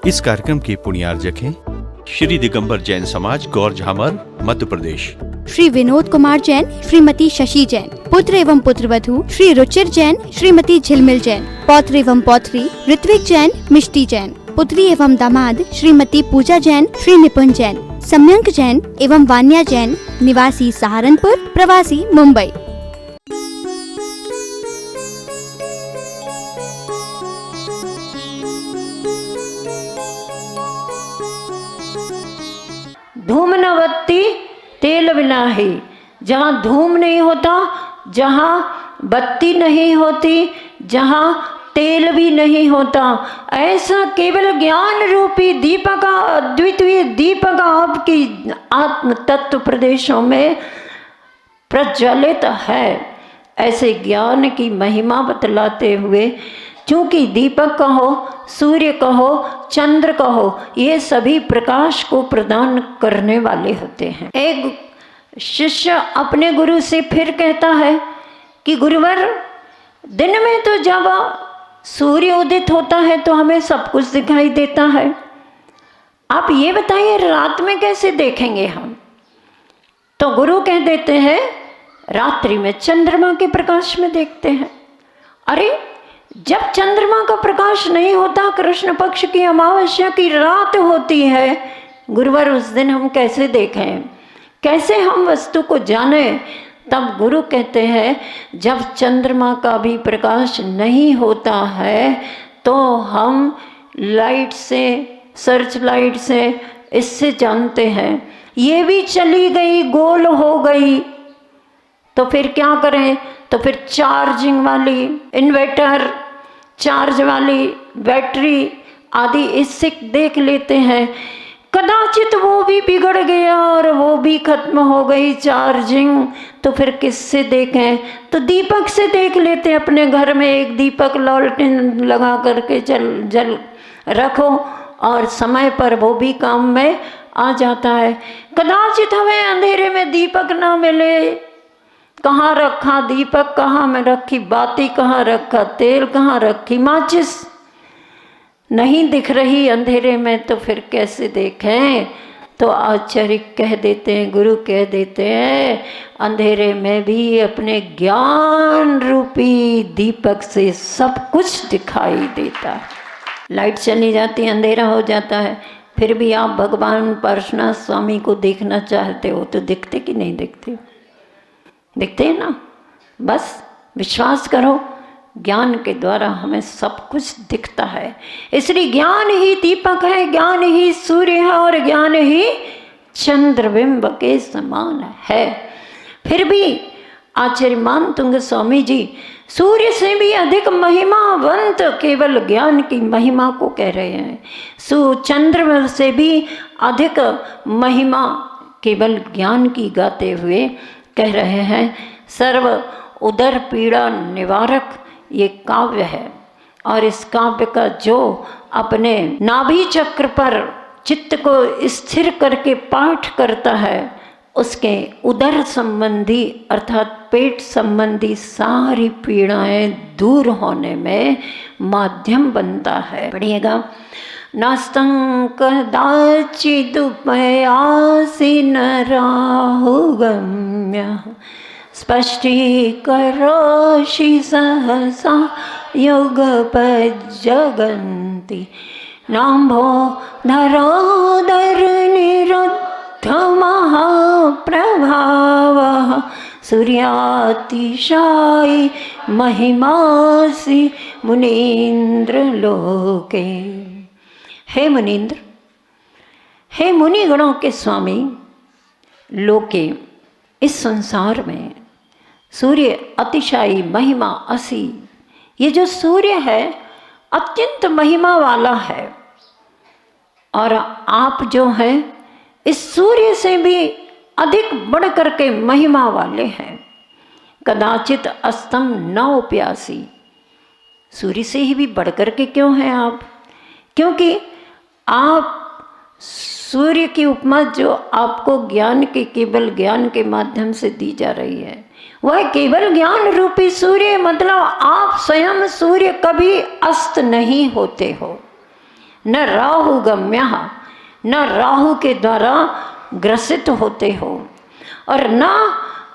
इस कार्यक्रम के पुण्यार्जक हैं श्री दिगंबर जैन समाज गौर झामर मध्य प्रदेश। श्री विनोद कुमार जैन, श्रीमती शशि जैन। पुत्र एवं पुत्रवधू श्री रुचिर जैन, श्रीमती झिलमिल जैन। पौत्र एवं पौत्री ऋत्विक जैन, मिष्टी जैन। पुत्री एवं दामाद श्रीमती पूजा जैन, श्री निपुण जैन। सम्यंक जैन एवं वान्या जैन, निवासी सहारनपुर, प्रवासी मुंबई। धूम न बत्ती तेल बिना ही। जहाँ धूम नहीं होता, जहाँ बत्ती नहीं होती, जहाँ तेल भी नहीं होता, ऐसा केवल ज्ञान रूपी दीपक, अद्वितीय दीपक आपकी आत्म तत्व प्रदेशों में प्रज्वलित है। ऐसे ज्ञान की महिमा बतलाते हुए, चूँकि दीपक कहो, सूर्य कहो, चंद्र कहो, ये सभी प्रकाश को प्रदान करने वाले होते हैं। एक शिष्य अपने गुरु से फिर कहता है कि गुरुवर, दिन में तो जब सूर्य उदित होता है तो हमें सब कुछ दिखाई देता है, आप ये बताइए रात में कैसे देखेंगे हम? तो गुरु कह देते हैं रात्रि में चंद्रमा के प्रकाश में देखते हैं। अरे जब चंद्रमा का प्रकाश नहीं होता, कृष्ण पक्ष की अमावस्या की रात होती है, गुरुवर उस दिन हम कैसे देखें, कैसे हम वस्तु को जानें? तब गुरु कहते हैं जब चंद्रमा का भी प्रकाश नहीं होता है तो हम लाइट से, सर्च लाइट से, इससे जानते हैं। ये भी चली गई, गोल हो गई, तो फिर क्या करें? तो फिर चार्जिंग वाली इन्वर्टर, चार्ज वाली बैटरी आदि इससे देख लेते हैं। कदाचित वो भी बिगड़ गया और वो भी खत्म हो गई चार्जिंग, तो फिर किससे देखें? तो दीपक से देख लेते। अपने घर में एक दीपक लालटेन लगा करके जल रखो और समय पर वो भी काम में आ जाता है। कदाचित हमें अंधेरे में दीपक ना मिले, कहाँ रखा दीपक, कहाँ में रखी बाती, कहाँ रखा तेल, कहाँ रखी माचिस, नहीं दिख रही अंधेरे में, तो फिर कैसे देखें? तो आचार्य कह देते हैं, गुरु कह देते हैं, अंधेरे में भी अपने ज्ञान रूपी दीपक से सब कुछ दिखाई देता है। लाइट चली जाती, अंधेरा हो जाता है, फिर भी आप भगवान पार्श्वनाथ स्वामी को देखना चाहते हो तो दिखते कि नहीं दिखते? दिखते हैं ना। बस विश्वास करो, ज्ञान के द्वारा हमें सब कुछ दिखता है। इसलिए ज्ञान ही दीपक है, ज्ञान ही सूर्य है और ज्ञान ही चंद्रबिंब के समान है। फिर भी आचार्य मानतुंग स्वामी जी सूर्य से भी अधिक महिमावंत केवल ज्ञान की महिमा को कह रहे हैं। चंद्र से भी अधिक महिमा केवल ज्ञान की गाते हुए कह रहे हैं। सर्व उदर पीड़ा निवारक ये काव्य है और इस काव्य का जो अपने नाभि चक्र पर चित्त को स्थिर करके पाठ करता है, उसके उदर संबंधी अर्थात पेट संबंधी सारी पीड़ाएं दूर होने में माध्यम बनता है। पढ़िएगा। नास्तं कदाचिदुपयासि नराहुगम्य स्पष्टीकरोषि सहसा युगपज्जगन्ति नाम्भो धरोदरनिरुद्धमहाप्रभावः सूर्यातिशायी महिमासि मुनीन्द्रलोके। हे मुनीन्द्र, हे मुनिगणों के स्वामी, लोके इस संसार में सूर्य अतिशायी महिमा असी, ये जो सूर्य है अत्यंत महिमा वाला है और आप जो हैं इस सूर्य से भी अधिक बढ़ करके महिमा वाले हैं। कदाचित अस्तम न उपयासी, सूर्य से ही भी बढ़ करके क्यों हैं आप? क्योंकि आप सूर्य की उपमा जो आपको ज्ञान के, केवल ज्ञान के माध्यम से दी जा रही है, वह केवल ज्ञान रूपी सूर्य, मतलब आप स्वयं सूर्य कभी अस्त नहीं होते हो। न राहु गम्यः, न राहु के द्वारा ग्रसित होते हो, और न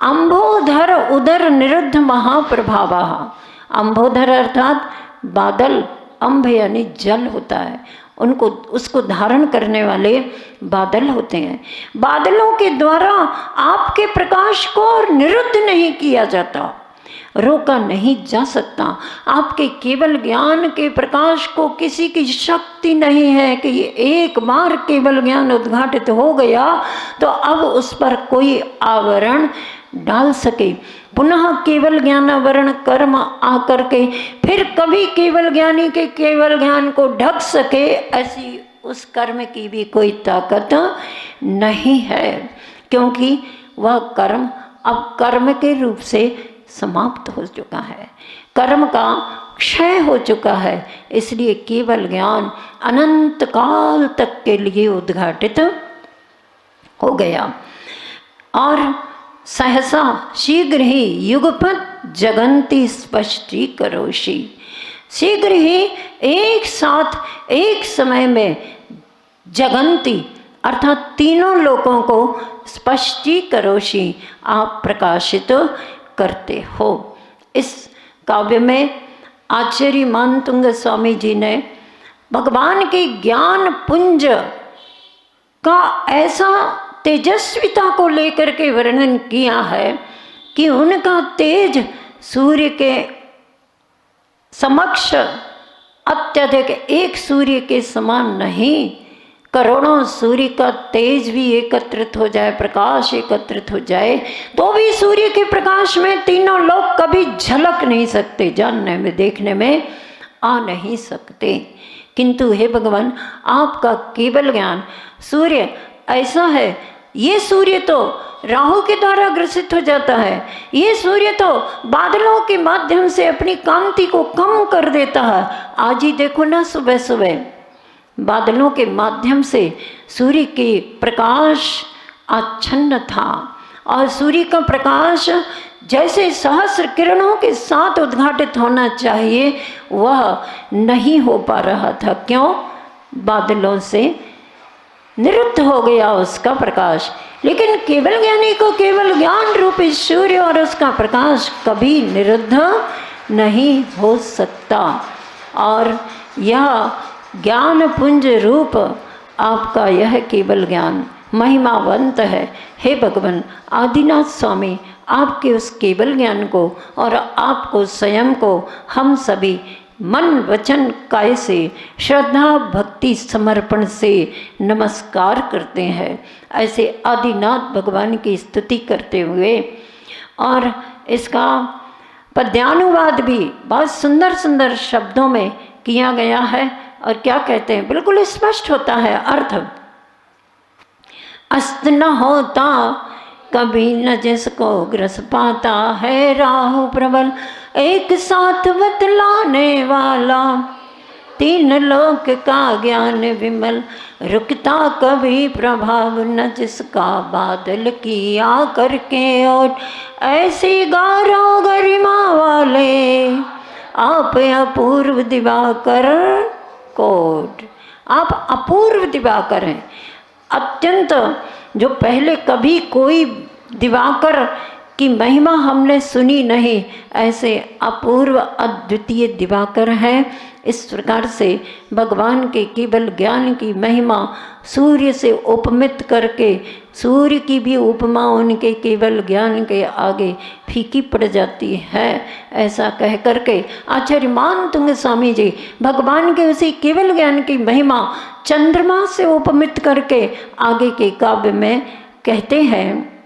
अंबोधर उदर निरुद्ध महाप्रभावः। अंबोधर अर्थात बादल, अंब यानी जल होता है, उनको उसको धारण करने वाले बादल होते हैं। बादलों के द्वारा आपके प्रकाश को निरुद्ध नहीं किया जाता, रोका नहीं जा सकता। आपके केवल ज्ञान के प्रकाश को किसी की शक्ति नहीं है कि ये एक बार केवल ज्ञान उद्घाटित हो गया तो अब उस पर कोई आवरण डाल सके। पुनः केवल ज्ञानावरण कर्म आकर के फिर कभी केवल ज्ञानी के केवल ज्ञान को ढक सके, ऐसी उस कर्म की भी कोई ताकत नहीं है, क्योंकि वह कर्म अब कर्म के रूप से समाप्त हो चुका है, कर्म का क्षय हो चुका है। इसलिए केवल ज्ञान अनंत काल तक के लिए उद्घाटित हो गया। और सहसा शीघ्र ही युगपत जगंती स्पष्टी करोषि, शीघ्र ही एक साथ एक समय में जगंती अर्थात तीनों लोकों को स्पष्टी करोषि आप प्रकाशित करते हो। इस काव्य में आचार्य मानतुंग स्वामी जी ने भगवान के ज्ञान पुंज का ऐसा तेजस्विता को लेकर के वर्णन किया है कि उनका तेज सूर्य के समक्ष अत्यधिक एक सूर्य के समान नहीं, करोड़ों सूर्य का तेज भी एकत्रित हो जाए, प्रकाश एकत्रित हो जाए, तो भी सूर्य के प्रकाश में तीनों लोग कभी झलक नहीं सकते, जानने में देखने में आ नहीं सकते। किंतु हे भगवान, आपका केवल ज्ञान सूर्य ऐसा है, ये सूर्य तो राहु के द्वारा ग्रसित हो जाता है, ये सूर्य तो बादलों के माध्यम से अपनी कांति को कम कर देता है। आज ही देखो ना, सुबह सुबह बादलों के माध्यम से सूर्य के प्रकाश आच्छन्न था, और सूर्य का प्रकाश जैसे सहस्र किरणों के साथ उद्घाटित होना चाहिए वह नहीं हो पा रहा था। क्यों? बादलों से निरुद्ध हो गया उसका प्रकाश। लेकिन केवल ज्ञानी को केवल ज्ञान रूपी सूर्य और उसका प्रकाश कभी निरुद्ध नहीं हो सकता, और यह ज्ञान पुंज रूप आपका यह केवल ज्ञान महिमावंत है। हे भगवान आदिनाथ स्वामी, आपके उस केवल ज्ञान को और आपको स्वयं को हम सभी मन वचन काय से श्रद्धा भक्ति समर्पण से नमस्कार करते हैं। ऐसे आदिनाथ भगवान की स्तुति करते हुए, और इसका पद्यानुवाद भी बहुत सुंदर सुंदर शब्दों में किया गया है। और क्या कहते हैं, बिल्कुल स्पष्ट होता है अर्थ। अस्त न होता कभी न जिसको ग्रस पाता है, राहु प्रबल एक साथ बतलाने वाला, तीन लोक का ज्ञान विमल, रुकता कभी प्रभाव न जिसका, बादल किया करके ओट ऐसी गारो गरिमा वाले, आप अपूर्व दिवाकर कोट। आप अपूर्व दिवाकर हैं, अत्यंत, जो पहले कभी कोई दिवाकर की महिमा हमने सुनी नहीं, ऐसे अपूर्व अद्वितीय दिवाकर हैं। इस प्रकार से भगवान के केवल ज्ञान की महिमा सूर्य से उपमित करके, सूर्य की भी उपमा उनके केवल ज्ञान के आगे फीकी पड़ जाती है। ऐसा कह करके आचार्य मानतुंग स्वामी जी भगवान के उसी केवल ज्ञान की महिमा चंद्रमा से उपमित करके आगे के काव्य में कहते हैं,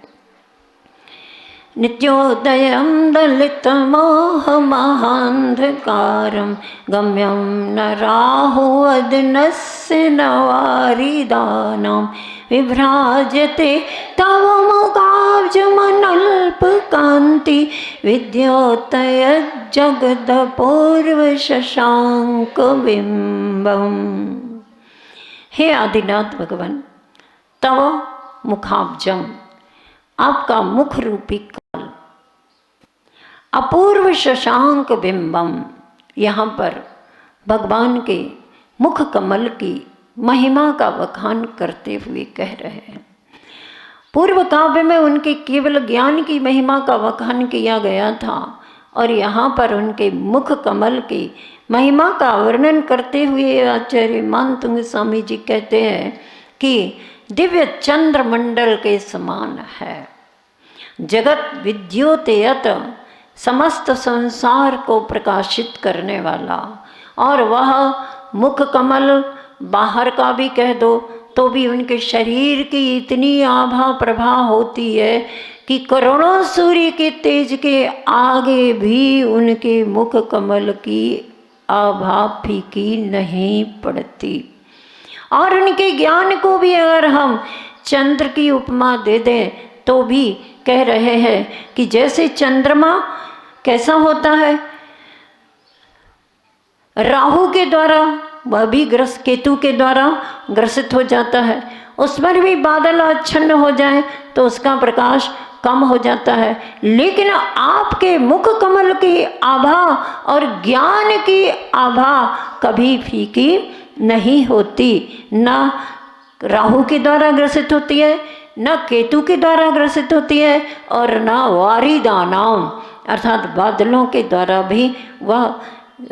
नित्योदयं दलित मोह महांधकारं, गम्यं न राहुवदनस्य नवारिदानां, विभ्राजते तव मुखाब्जमनल्पकान्ति, विद्योतयत् जगदपूर्व शशांक बिंबम। हे आदिनाथ भगवान, तव मुखाब्जम, आपका मुख रूपी काल, अपूर्व शशांक बिंबम, यहाँ पर भगवान के मुख कमल की महिमा का बखान करते हुए कह रहे हैं। पूर्व काव्य में उनके केवल ज्ञान की महिमा का बखान किया गया था और यहाँ पर उनके मुख कमल की महिमा का वर्णन करते हुए आचार्य मानतुंग स्वामी जी कहते हैं कि दिव्य चंद्र मंडल के समान है, जगत विद्योतयत, समस्त संसार को प्रकाशित करने वाला। और वह मुख कमल बाहर का भी कह दो तो भी उनके शरीर की इतनी आभा प्रभा होती है कि करोड़ों सूर्य के तेज के आगे भी उनके मुख कमल की आभा फीकी नहीं पड़ती। और उनके ज्ञान को भी अगर हम चंद्र की उपमा दे दें तो भी कह रहे हैं कि जैसे चंद्रमा कैसा होता है, राहु के द्वारा वह भी ग्रस्त, केतु के द्वारा ग्रसित हो जाता है, उस पर भी बादल आच्छन्न हो जाए तो उसका प्रकाश कम हो जाता है। लेकिन आपके मुख कमल की आभा और ज्ञान की आभा कभी फीकी नहीं होती, न राहु के द्वारा ग्रसित होती है, न केतु के द्वारा ग्रसित होती है, और न वारिदानाम अर्थात बादलों के द्वारा भी वह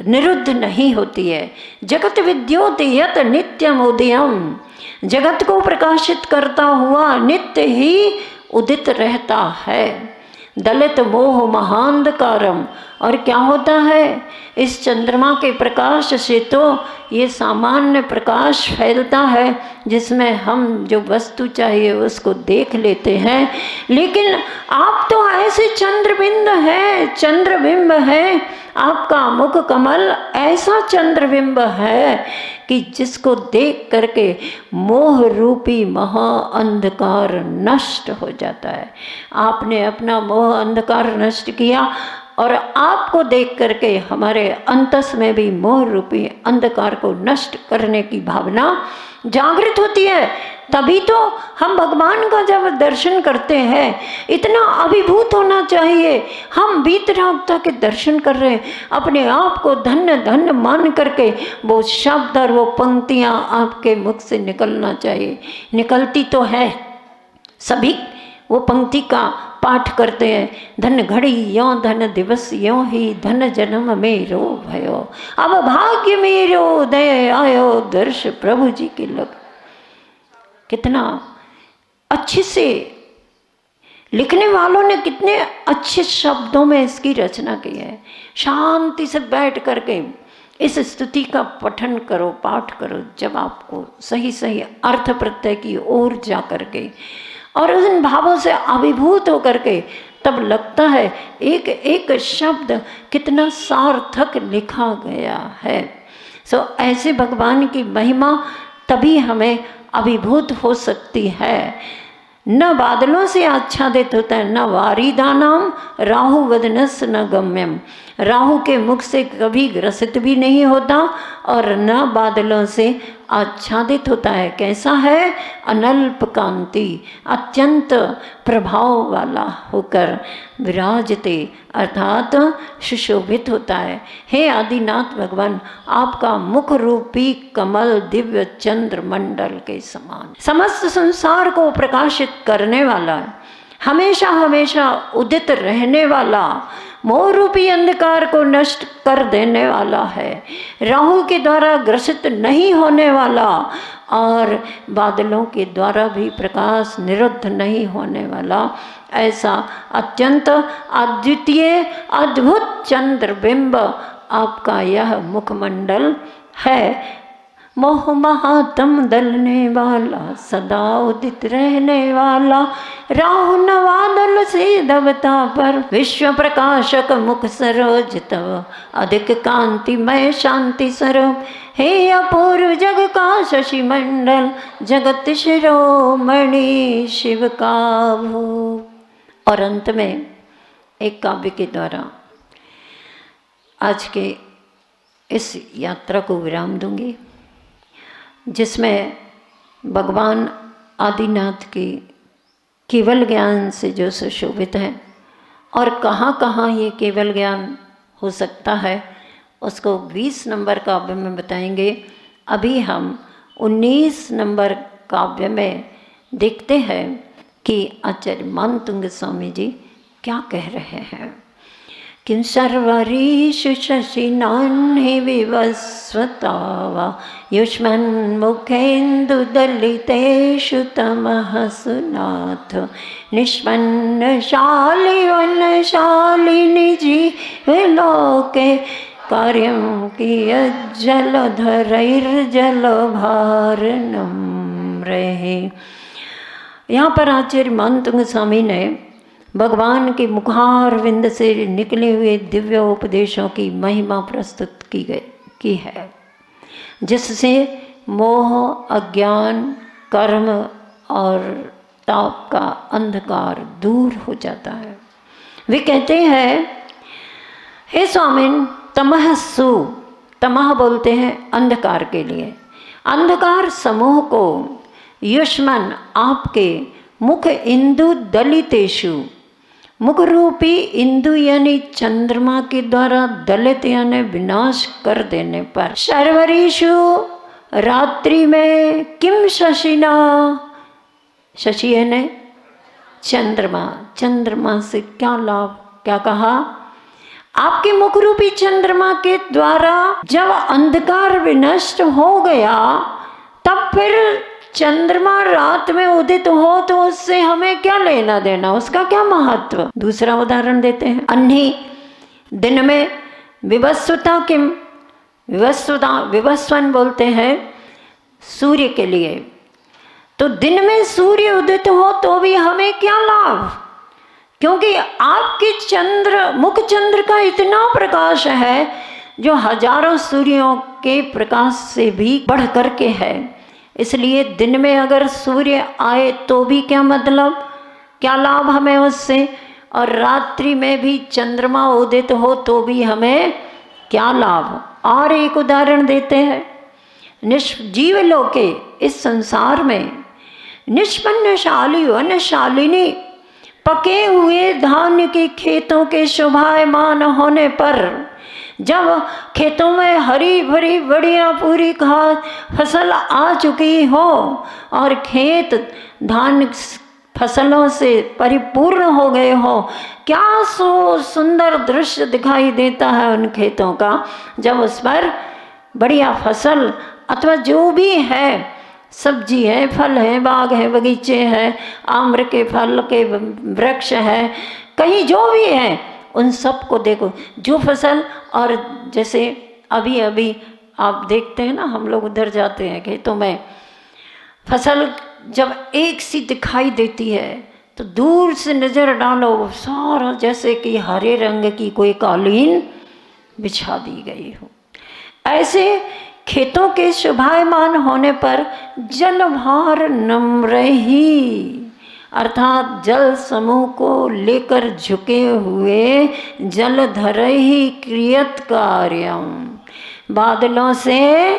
निरुद्ध नहीं होती है। जगत विद्योतयत नित्यम उदयम, जगत को प्रकाशित करता हुआ नित्य ही उदित रहता है। दलित मोह महांधकारम, और क्या होता है, इस चंद्रमा के प्रकाश से तो ये सामान्य प्रकाश फैलता है जिसमें हम जो वस्तु चाहिए उसको देख लेते हैं। लेकिन आप तो ऐसे चंद्रबिंब है, आपका मुख कमल ऐसा चंद्रबिंब है कि जिसको देख करके मोह रूपी महा अंधकार नष्ट हो जाता है। आपने अपना मोह अंधकार नष्ट किया और आपको देख करके हमारे अंतस में भी मोह रूपी अंधकार को नष्ट करने की भावना जागृत होती है। तभी तो हम भगवान का जब दर्शन करते हैं इतना अभिभूत होना चाहिए। हम वीतरागता के दर्शन कर रहे हैं, अपने आप को धन्य धन्य मान करके वो शब्द और वो पंक्तियाँ आपके मुख से निकलना चाहिए। निकलती तो है, सभी वो पंक्ति का पाठ करते हैं। धन घड़ी यों धन दिवस यों ही, धन जन्म मेरो भयो, अब भाग्य मेरो उदय आयो, दर्श प्रभु जी की लग। कितना अच्छे से लिखने वालों ने कितने अच्छे शब्दों में इसकी रचना की है। शांति से बैठ करके इस स्तुति का पठन करो, पाठ करो, जब आपको सही सही अर्थ प्रत्यय की ओर जा करके और उन भावों से अभिभूत होकर के तब लगता है एक एक शब्द कितना सार्थक लिखा गया है। ऐसे भगवान की महिमा तभी हमें अभिभूत हो सकती है। न बादलों से आच्छादित होता है, न वारिदानाम राहु वदनस न गम्यम, राहु के मुख से कभी ग्रसित भी नहीं होता और न बादलों से आच्छादित होता है। कैसा है, अनल्प कांति, अत्यंत प्रभाव वाला होकर विराजते अर्थात सुशोभित होता है। हे आदिनाथ भगवान, आपका मुख रूपी कमल दिव्य चंद्र मंडल के समान समस्त संसार को प्रकाशित करने वाला है, हमेशा हमेशा उदित रहने वाला, मोह रूपी अंधकार को नष्ट कर देने वाला है, राहु के द्वारा ग्रसित नहीं होने वाला और बादलों के द्वारा भी प्रकाश निरुद्ध नहीं होने वाला। ऐसा अत्यंत अद्वितीय अद्भुत चंद्रबिंब आपका यह मुखमंडल है। मोह महातम दलने वाला, सदा उदित रहने वाला, राहु नवादल से दबता पर, विश्व प्रकाशक मुख सरोज तव, अधिक कांतिमय शांति स्वरूप, हे अपूर्व जग का शशि मंडल, जगत शिरोमणि शिव का भूप। और अंत में एक काव्य के द्वारा आज के इस यात्रा को विराम दूंगी, जिसमें भगवान आदिनाथ की केवल ज्ञान से जो सुशोभित है और कहाँ कहाँ ये केवल ज्ञान हो सकता है उसको 20 नंबर काव्य में बताएंगे। अभी हम 19 नंबर काव्य में देखते हैं कि आचार्य मानतुंग स्वामी जी क्या कह रहे हैं। किं सर्वरीषु शशिनान्हि विवस्वतावा युष्मन्मुखेन्दुदलितेषु तमः सुनाथ निष्पन्नशाली वनशालिनि जीवलोके कार्यं कियज्जलधरैर्जलभारणं रहे। यहाँ पर आचार्य मानतुंग स्वामी ने भगवान के मुखारविंद से निकले हुए दिव्य उपदेशों की महिमा प्रस्तुत की है, जिससे मोह, अज्ञान, कर्म और ताप का अंधकार दूर हो जाता है। वे कहते हैं, हे स्वामिन, तमः सु, तमः बोलते हैं अंधकार के लिए, अंधकार समूह को युष्मन आपके मुख इंदु दलितेषु, मुख रूपी इंदु यानी चंद्रमा के द्वारा दलित यानी विनाश कर देने पर, शर्वरीषु रात्रि में, किम शशिना, शशि यानी चंद्रमा, चंद्रमा से क्या लाभ, क्या कहा, आपके मुख रूपी चंद्रमा के द्वारा जब अंधकार विनष्ट हो गया, तब फिर चंद्रमा रात में उदित हो तो उससे हमें क्या लेना देना, उसका क्या महत्व। दूसरा उदाहरण देते हैं, अन्ही दिन में विवस्वता, किम विवस्वता, विवस्वन बोलते हैं सूर्य के लिए, तो दिन में सूर्य उदित हो तो भी हमें क्या लाभ, क्योंकि आपके चंद्र, मुख चंद्र का इतना प्रकाश है जो हजारों सूर्यों के प्रकाश से भी बढ़ करके है। इसलिए दिन में अगर सूर्य आए तो भी क्या मतलब, क्या लाभ हमें उससे, और रात्रि में भी चंद्रमा उदित हो तो भी हमें क्या लाभ। और एक उदाहरण देते हैं, जीवलोके, इस संसार में, निष्पन्नशाली वनशालिनी, पके हुए धान्य के खेतों के शोभायमान होने पर, जब खेतों में हरी भरी बढ़िया पूरी खाद फसल आ चुकी हो और खेत धान फसलों से परिपूर्ण हो गए हो, क्या सुंदर दृश्य दिखाई देता है उन खेतों का, जब उस पर बढ़िया फसल अथवा जो भी है, सब्जी है, फल है, बाग है, बगीचे हैं, आम्र के फल के वृक्ष है, कहीं जो भी है, उन सब को देखो, जो फसल, और जैसे अभी अभी आप देखते हैं ना, हम लोग उधर जाते हैं खेतों में, फसल जब एक सी दिखाई देती है तो दूर से नज़र डालो, सारा जैसे कि हरे रंग की कोई कालीन बिछा दी गई हो। ऐसे खेतों के शोभायमान होने पर जलभार नम्रही, अर्थात जल समूह को लेकर झुके हुए जलधर ही क्रियत कार्यम, बादलों से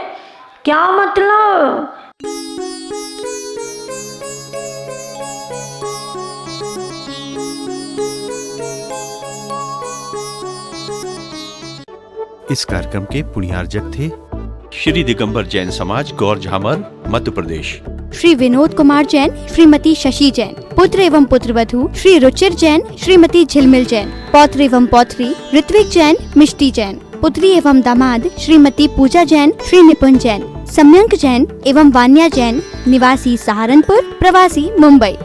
क्या मतलब, इस कार्यक्रम के पुण्यार्जक थे श्री दिगंबर जैन समाज, गौर झामर, मध्य प्रदेश। श्री विनोद कुमार जैन, श्रीमती शशि जैन, पुत्र एवं पुत्रवधू श्री रुचिर जैन, श्रीमती झिलमिल जैन, पौत्र एवं पौत्री ऋत्विक जैन, मिष्टी जैन, पुत्री एवं दामाद श्रीमती पूजा जैन, श्री निपुण जैन, सम्यंक जैन एवं वान्या जैन, निवासी सहारनपुर, प्रवासी मुंबई।